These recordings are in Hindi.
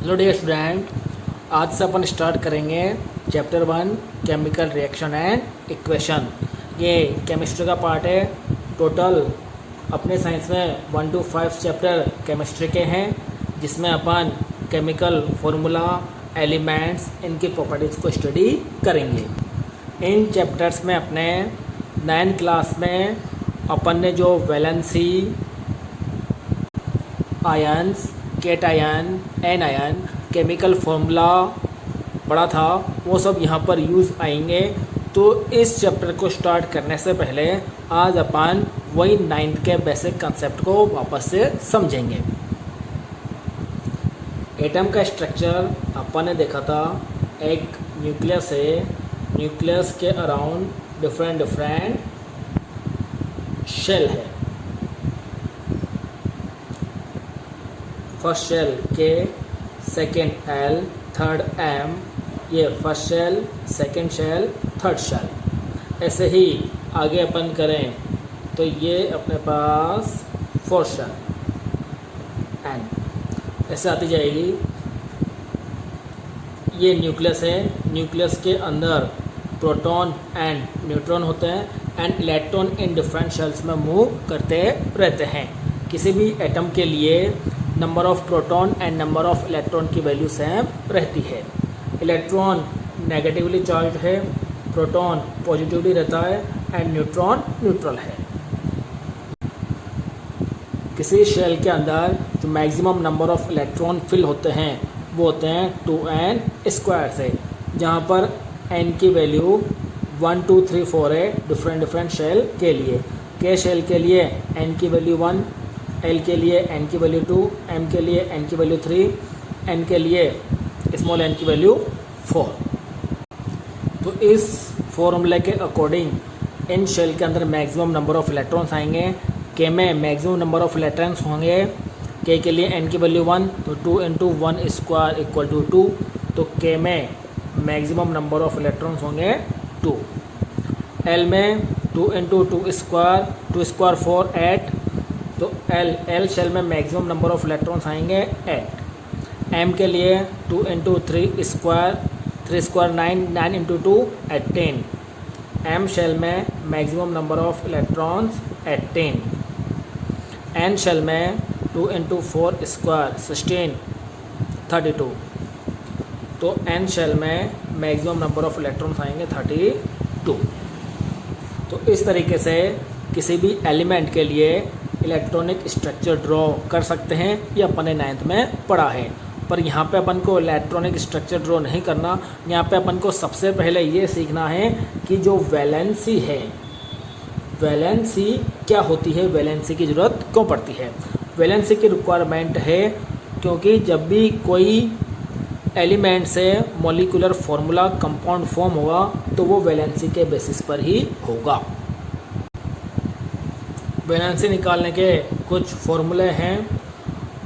हेलो डियर स्टूडेंट, आज से अपन स्टार्ट करेंगे chapter 1 chemical reaction and equation. ये केमिस्ट्री का पार्ट है। टोटल अपने साइंस में 1 to 5 चैप्टर केमिस्ट्री के हैं, जिसमें अपन केमिकल फार्मूला, एलिमेंट्स, इनकी प्रॉपर्टीज़ को स्टडी करेंगे। इन चैप्टर्स में अपने 9th क्लास में अपन ने जो valency, ions, cation, anion, chemical formula पढ़ा था, वो सब यहाँ पर यूज़ आएंगे। तो इस चैप्टर को स्टार्ट करने से पहले आज अपन वही 9th के बेसिक कंसेप्ट को वापस से समझेंगे। एटम का स्ट्रक्चर अपन ने देखा था, एक न्यूक्लियस है, न्यूक्लियस के अराउंड डिफरेंट शेल है। First shell K, second L, third M, ये first shell, second shell, third shell. ऐसे ही आगे अपन करें तो ये अपने पास फोर्थ शेल एन, ऐसे आती जाएगी। ये न्यूक्लियस है, न्यूक्लियस के अंदर प्रोटॉन एंड न्यूट्रॉन होते हैं and electron in different shells में मूव करते रहते हैं। किसी भी एटम के लिए number of proton and number of electron की वैल्यू सेम रहती है। इलेक्ट्रॉन नेगेटिवली चार्ज है, प्रोटॉन पॉजिटिवली रहता है एंड न्यूट्रॉन न्यूट्रल है। किसी शेल के अंदर जो maximum number of electron fill होते हैं वो होते हैं 2n² से, जहाँ पर n की वैल्यू 1 2 3 4 है डिफरेंट शेल के लिए। के शेल के लिए n की वैल्यू 1, एल के लिए n की वैल्यू 2, m के लिए n की वैल्यू 3, n के लिए स्मॉल n की वैल्यू 4। तो इस फॉर्मूले के अकॉर्डिंग इन शेल के अंदर मैक्सिमम नंबर ऑफ इलेक्ट्रॉन्स आएंगे। के में मैक्सिमम नंबर ऑफ इलेक्ट्रॉन्स होंगे। के लिए n की वैल्यू 1, तो 2 × 1² इक्वल टू 2। तो के में मैक्सिमम नंबर ऑफ इलेक्ट्रॉन्स होंगे 2। एल में 2 × 2² 4 8। तो एल शेल में मैक्सिमम नंबर ऑफ इलेक्ट्रॉन्स आएंगे 8। एम के लिए 2 × 3² 9, 9 × 2 18। एम शेल में maximum number of electrons 18। N shell में 2 × 4² 16 32। तो एन शेल में मैक्सिमम नंबर ऑफ इलेक्ट्रॉन्स आएंगे 32। तो इस तरीके से किसी भी एलिमेंट के लिए इलेक्ट्रॉनिक स्ट्रक्चर ड्रॉ कर सकते हैं। ये अपन ने 9th में पढ़ा है। पर यहाँ पे अपन को इलेक्ट्रॉनिक स्ट्रक्चर ड्रॉ नहीं करना। यहाँ पे अपन को सबसे पहले ये सीखना है कि जो वैलेंसी है, वैलेंसी क्या होती है, वैलेंसी की ज़रूरत क्यों पड़ती है। वैलेंसी की रिक्वायरमेंट है क्योंकि जब भी कोई एलिमेंट से मॉलिक्यूलर फार्मूला कंपाउंड फॉर्म होगा तो वो वैलेंसी के बेसिस पर ही होगा। वैलेंसी निकालने के कुछ फॉर्मूले हैं।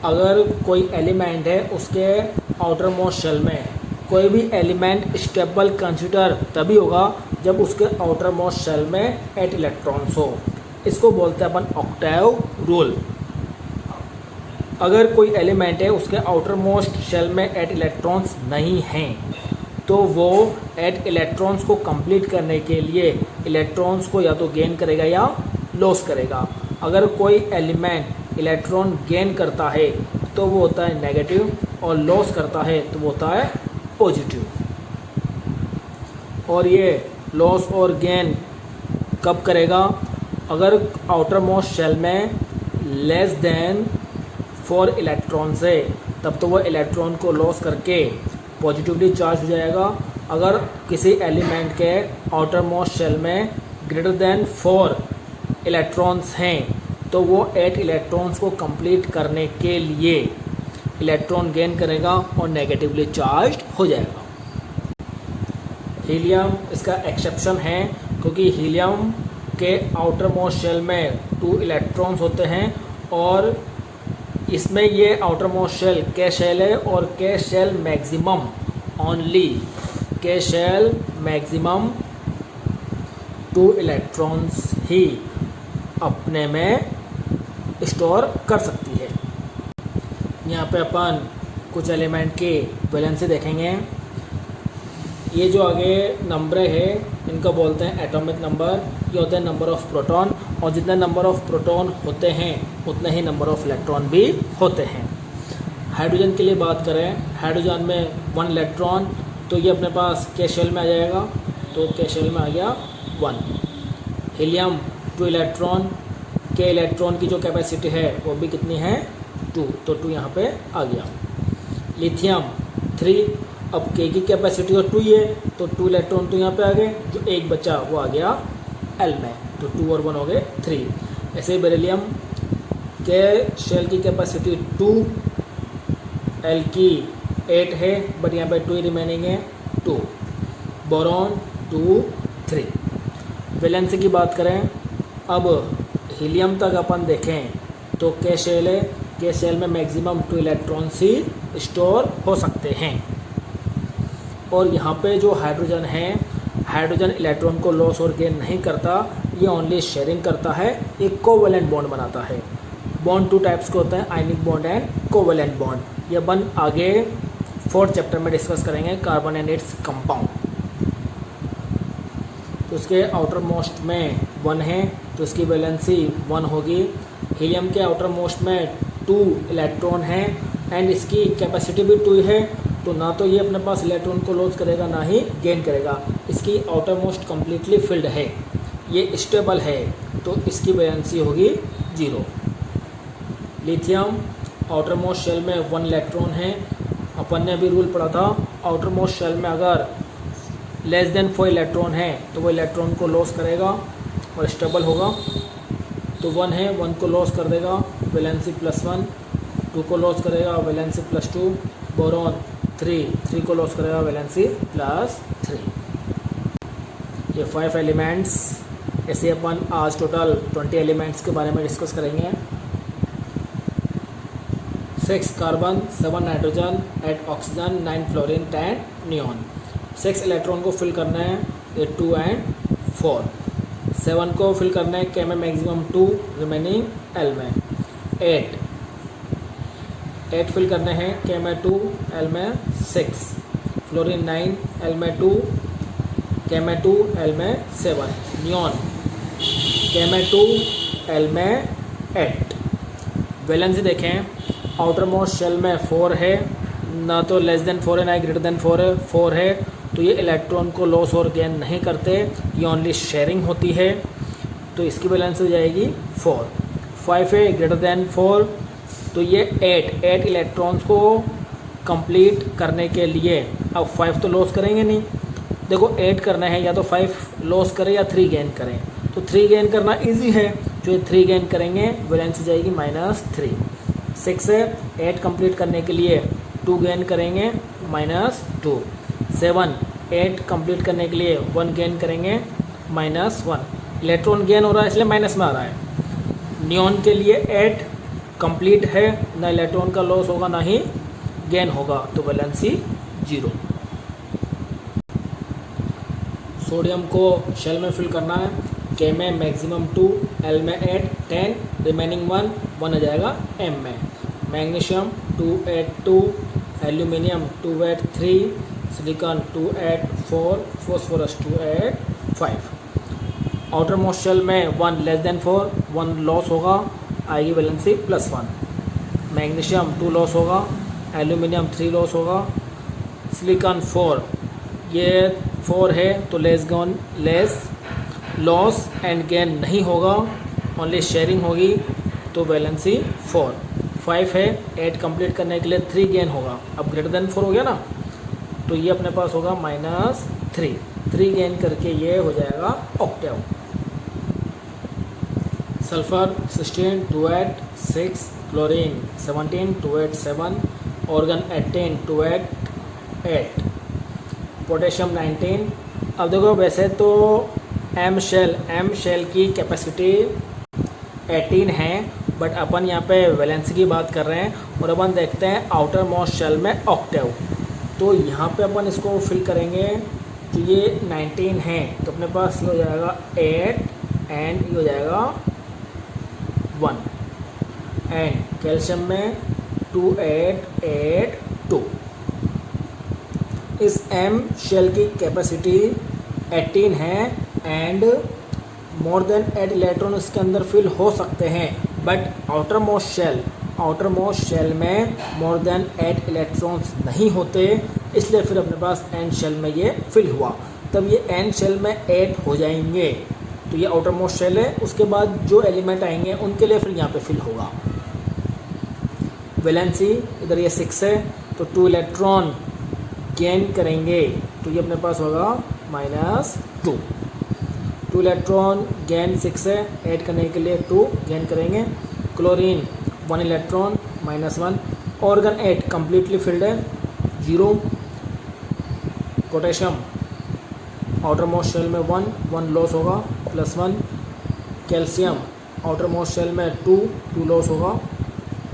अगर कोई एलिमेंट है, उसके आउटर मोस्ट शेल में कोई भी एलिमेंट स्टेबल कंसिडर तभी होगा जब उसके आउटर मोस्ट शेल में 8 इलेक्ट्रॉन्स हो। इसको बोलते हैं अपन ऑक्टेव रूल। अगर कोई एलिमेंट है, उसके आउटर मोस्ट शेल में 8 इलेक्ट्रॉन्स नहीं हैं, तो वो 8 इलेक्ट्रॉन्स को कंप्लीट करने के लिए इलेक्ट्रॉन्स को या तो गेन करेगा या लॉस करेगा। अगर कोई एलिमेंट इलेक्ट्रॉन गेन करता है तो वो होता है नेगेटिव, और लॉस करता है तो वो होता है पॉजिटिव। और ये लॉस और गेन कब करेगा? अगर आउटर मोस्ट शेल में लेस देन 4 इलेक्ट्रॉन्स है, तब तो वो इलेक्ट्रॉन को लॉस करके पॉजिटिवली चार्ज हो जाएगा। अगर किसी एलिमेंट के आउटर मोस्ट शेल में ग्रेटर देन 4 इलेक्ट्रॉन्स हैं, तो वो 8 इलेक्ट्रॉन्स को कंप्लीट करने के लिए इलेक्ट्रॉन गेन करेगा और नेगेटिवली चार्ज हो जाएगा। हीलियम इसका एक्सेप्शन है, क्योंकि हीलियम के आउटर मोस्ट शेल में 2 इलेक्ट्रॉन्स होते हैं और इसमें ये आउटर मोस्ट शेल के शेल है, और के शेल मैक्सिमम ओनली के शेल मैक्सिमम 2 इलेक्ट्रॉन्स ही अपने में स्टोर कर सकती है। यहाँ पे अपन कुछ एलिमेंट की वैलेंसी देखेंगे। ये जो आगे नंबर है इनको बोलते हैं एटॉमिक नंबर। ये होते हैं नंबर ऑफ़ प्रोटॉन, और जितने नंबर ऑफ़ प्रोटॉन होते हैं उतने ही नंबर ऑफ़ इलेक्ट्रॉन भी होते हैं। हाइड्रोजन के लिए बात करें, हाइड्रोजन में 1 इलेक्ट्रॉन, तो ये अपने पास के शेल में आ जाएगा, तो के शेल में आ गया 1। हीलियम 2 इलेक्ट्रॉन, के इलेक्ट्रॉन की जो कैपेसिटी है वो भी कितनी है 2, तो 2 यहाँ पे आ गया। लिथियम 3, अब के की कैपेसिटी तो 2 ही है, तो 2 इलेक्ट्रॉन तो यहाँ पे आ गए, जो एक बचा वो आ गया एल में, तो 2 और 1 हो गए 3। ऐसे ही बेरिलियम के शेल की कैपेसिटी 2, एल की 8 है, बट यहाँ पे 2 ही रिमेनिंग है 2। बोरॉन 2 3। वैलेंसी की बात करें, अब हीलियम तक अपन देखें तो के शेल है, के शेल में मैक्सिमम 2 इलेक्ट्रॉन्स ही स्टोर हो सकते हैं। और यहाँ पे जो हाइड्रोजन है, हाइड्रोजन इलेक्ट्रॉन को लॉस और गेन नहीं करता, ये ओनली शेयरिंग करता है, एक कोवैलेंट बॉन्ड बनाता है। बॉन्ड 2 टाइप्स के होते हैं, ionic bond and covalent bond. ये अपन आगे 4th चैप्टर में डिस्कस करेंगे, कार्बन एंड इट्स कंपाउंड। तो उसके आउटर मोस्ट में 1 है, तो इसकी वैलेंसी 1 होगी। हीलियम के आउटर मोस्ट में 2 इलेक्ट्रॉन है एंड इसकी कैपेसिटी भी 2 है, तो ना तो ये अपने पास इलेक्ट्रॉन को लॉस करेगा ना ही गेन करेगा। इसकी आउटर मोस्ट कम्प्लीटली फिल्ड है, ये स्टेबल है, तो इसकी वैलेंसी होगी 0। लिथियम आउटर मोस्ट शेल में 1 इलेक्ट्रॉन है। अपन ने अभी रूल पढ़ा था, आउटर मोस्ट शेल में अगर लेस देन 4 इलेक्ट्रॉन है तो वो इलेक्ट्रॉन को लॉस करेगा और स्टेबल होगा। तो 1 है, 1 को लॉस कर देगा, वैलेंसी +1, 2 को लॉस करेगा, वैलेंसी +2। बोरॉन 3 को लॉस करेगा, वैलेंसी +3। ये 5 एलिमेंट्स, ऐसे अपन आज टोटल 20 एलिमेंट्स के बारे में डिस्कस करेंगे। 6 carbon, 7 nitrogen, 8 oxygen, 9 fluorine, 10 neon. 6 electron को फिल करना है, ये 2 एंड 4। 7 को फिल करना है, के में मैक्सिमम 2, रिमेनिंग एल में। 8 फिल करने हैं, के में 2, एल में 6। फ्लोरीन 9, एल में 2, के में 2, एल में 7। नियॉन के में 2, एल में 8। वैलेंसी देखें, आउटर मोस्ट शेल में 4 है, ना तो लेस देन 4 है ना ग्रेटर देन 4 है, तो ये इलेक्ट्रॉन को लॉस और गेन नहीं करते, ये ओनली शेयरिंग होती है, तो इसकी वैलेंसी हो जाएगी 4। 5 है ग्रेटर देन 4, तो ये 8 इलेक्ट्रॉन्स को कंप्लीट करने के लिए, अब 5 तो लॉस करेंगे नहीं, देखो 8 करना है, या तो 5 लॉस करें या 3 गेन करें, तो 3 गेन करना इजी है, जो ये 3 गेन करेंगे वैलेंसी जाएगी -3। 6 है, 8 कंप्लीट करने के लिए 2 गेन करेंगे -2। 7 8 कंप्लीट करने के लिए 1 गेन करेंगे -1। इलेक्ट्रॉन गेन हो रहा है इसलिए माइनस में आ रहा है। नियॉन के लिए 8 कंप्लीट है, ना इलेक्ट्रॉन का लॉस होगा ना ही गेन होगा, तो वैलेंसी 0। सोडियम को शेल में फिल करना है, के में मैक्सिमम 2, एल में 8, 10, रिमेनिंग 1 आ जाएगा एम में। Magnesium 2 8 2, aluminium 2 8 3, silicon 2 8 4, phosphorus 2 8 5। Outermost shell में 1 लेस देन 4, 1 लॉस होगा, आएगी वैलेंसी +1। मैग्नीशियम 2 लॉस होगा, एल्यूमिनियम 3 लॉस होगा, सिलिकॉन 4, ये 4 है तो लेस लॉस एंड गेन नहीं होगा, ओनली शेयरिंग होगी, तो वैलेंसी 4। 5 है, 8 कंप्लीट करने के लिए 3 गेन होगा, अब ग्रेटर देन 4 हो गया ना, तो ये अपने पास होगा -3। 3 गेन करके ये हो जाएगा Octave. Sulphur 16 2 8 6, chlorine 17 2 8 7, organ 18 2 8 8, potassium 19। अब देखो वैसे तो एम शेल की कैपेसिटी 18 है, बट अपन यहाँ पे वैलेंसी की बात कर रहे हैं और अपन देखते हैं आउटर मोस्ट शेल में ऑक्टेव। तो यहाँ पे अपन इसको फिल करेंगे, तो ये 19 है, तो अपने पास ये हो जाएगा 8 एंड ये हो जाएगा 1। एंड कैल्शियम में 2 8 8 2, इस एम शेल की कैपेसिटी 18 है एंड मोर देन 8 इलेक्ट्रॉन इसके अंदर फिल हो सकते हैं, बट आउटर मोस्ट शेल में मोर देन 8 इलेक्ट्रॉन्स नहीं होते, इसलिए फिर अपने पास एन शेल में ये फिल हुआ। तब ये एन शेल में 8 हो जाएंगे, तो ये आउटर मोस्ट शेल है। उसके बाद जो एलिमेंट आएंगे उनके लिए फिर यहाँ पे फिल होगा। वैलेंसी इधर ये 6 है, तो 2 इलेक्ट्रॉन गेन करेंगे, तो ये अपने पास होगा -2। 2 इलेक्ट्रॉन गेन 6 है, ऐड करने के लिए 2 गेन करेंगे। Chlorine 1 electron -1। Organ 8 completely field है, 0। पोटेशियम आउटर मोस्ट शेल में 1 लॉस होगा, +1। कैल्शियम आउटर मोस्ट शेल में 2 लॉस होगा,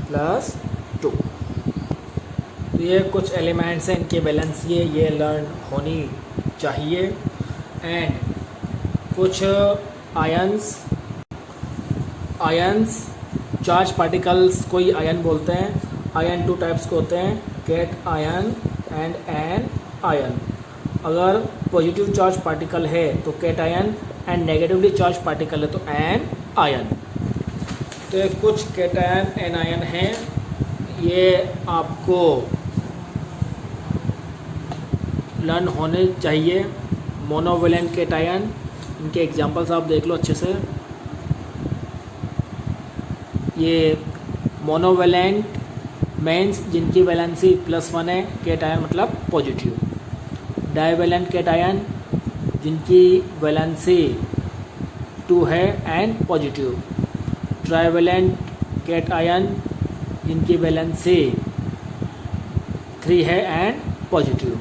+2। तो ये कुछ एलिमेंट्स हैं, इनके बैलेंस ये लर्न होनी चाहिए। एंड कुछ आयंस चार्ज पार्टिकल्स को ही आयन बोलते हैं। आयन 2 टाइप्स के होते हैं, cation and anion. अगर पॉजिटिव चार्ज पार्टिकल है तो cation, and negatively charge particle है तो एन आयन। तो ये कुछ कैट आयन एन आयन हैं, ये आपको लर्न होने चाहिए। मोनोवेलेंट कैट आयन, इनके एग्जांपल्स आप देख लो अच्छे से। ये मोनोवेलेंट मीन्स जिनकी वैलेंसी +1 है, कैट आयन मतलब पॉजिटिव। डाइवेलेंट कैट आयन जिनकी वैलेंसी 2 है and positive. Trivalent cation जिनकी वैलेंसी 3 है एंड पॉजिटिव।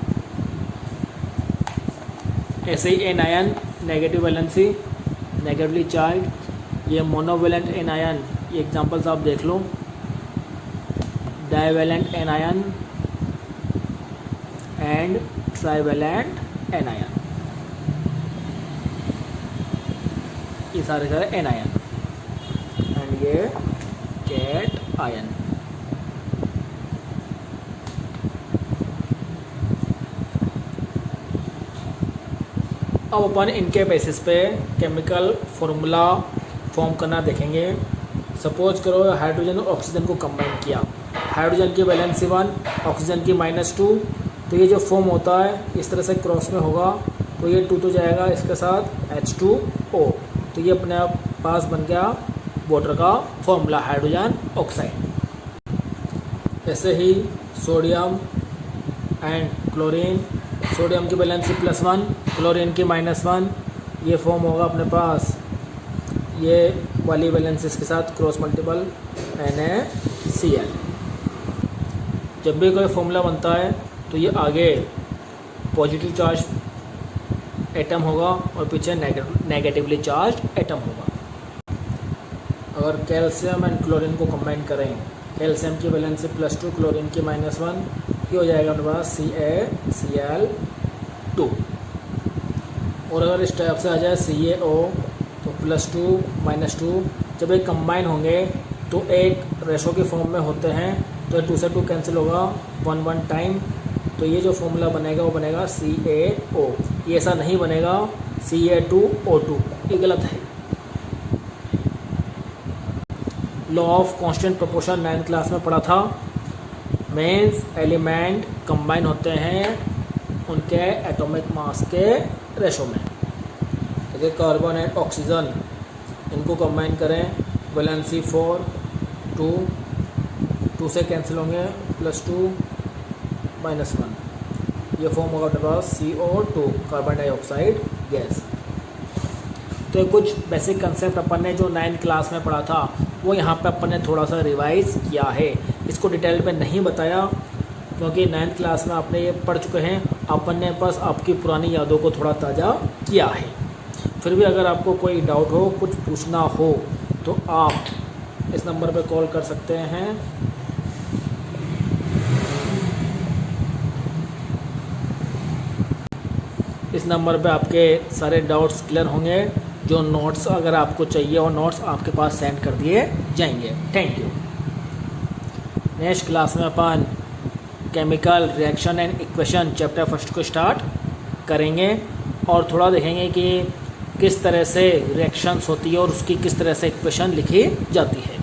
ऐसे ही anion negative valency, negatively charge. ये मोनोवेलेंट एन आयन, ये एग्जांपल्स आप देख लो। Divalent anion and trivalent anion, ये सारे एन आयन। एंड ये कैट आयन। अब अपन इनके बेसिस पे केमिकल फॉर्मूला फॉर्म करना देखेंगे। सपोज करो हाइड्रोजन और ऑक्सीजन को कंबाइन किया, हाइड्रोजन की वैलेंसी 1, ऑक्सीजन की -2, तो ये जो फॉर्म होता है इस तरह से क्रॉस में होगा, तो ये 2 तो जाएगा इसके साथ H2O, तो ये अपने आप पास बन गया वाटर का फॉर्मूला, हाइड्रोजन ऑक्साइड। ऐसे ही सोडियम एंड क्लोरीन, सोडियम की वैलेंसी +1, क्लोरीन की -1, ये फॉर्म होगा अपने पास ये वाली वैलेंसीज के साथ क्रॉस मल्टीपल NaCl। जब भी कोई फॉर्मूला बनता है तो ये आगे पॉजिटिव चार्ज एटम होगा और पीछे नेगेटिवली चार्ज एटम होगा। अगर कैल्शियम एंड क्लोरीन को कंबाइन करें, कैल्शियम की वैलेंसी +2, क्लोरीन की -1, ये हो जाएगा अपने पास CaCl2। और अगर इस टाइप से आ जाए CaO तो +2 -2, जब ये कंबाइन होंगे तो एक रेशो के फॉर्म में होते हैं, तो 2 से 2 कैंसिल होगा 1 टाइम, तो ये जो फॉर्मूला बनेगा वो बनेगा CaO। ये ऐसा नहीं बनेगा Ca2O2, ये गलत है। Law of constant proportion 9th class में पढ़ा था। मीन्स एलिमेंट कंबाइन होते हैं उनके एटॉमिक मास के रेशो में। जैसे कार्बन एंड ऑक्सीजन, इनको कंबाइन करें, वैलेंसी 4, 2 से कैंसिल होंगे, +2 -1, ये फॉर्म होगा अपने पास CO2, कार्बन डाइऑक्साइड गैस। तो कुछ बेसिक कंसेप्ट अपन ने जो 9th क्लास में पढ़ा था वो यहाँ पे अपन ने थोड़ा सा रिवाइज किया है। इसको डिटेल में नहीं बताया क्योंकि 9th क्लास में आपने ये पढ़ चुके हैं, अपन ने बस आपकी पुरानी यादों को थोड़ा ताज़ा किया है। फिर भी अगर आपको कोई डाउट हो, कुछ पूछना हो, तो आप इस नंबर पे कॉल कर सकते हैं। इस नंबर पे आपके सारे डाउट्स क्लियर होंगे। जो नोट्स अगर आपको चाहिए और नोट्स आपके पास सेंड कर दिए जाएंगे। Thank you. नेक्स्ट क्लास में अपन chemical reaction and equation chapter first को स्टार्ट करेंगे और थोड़ा देखेंगे कि किस तरह से रिएक्शंस होती है और उसकी किस तरह से इक्वेशन लिखी जाती है।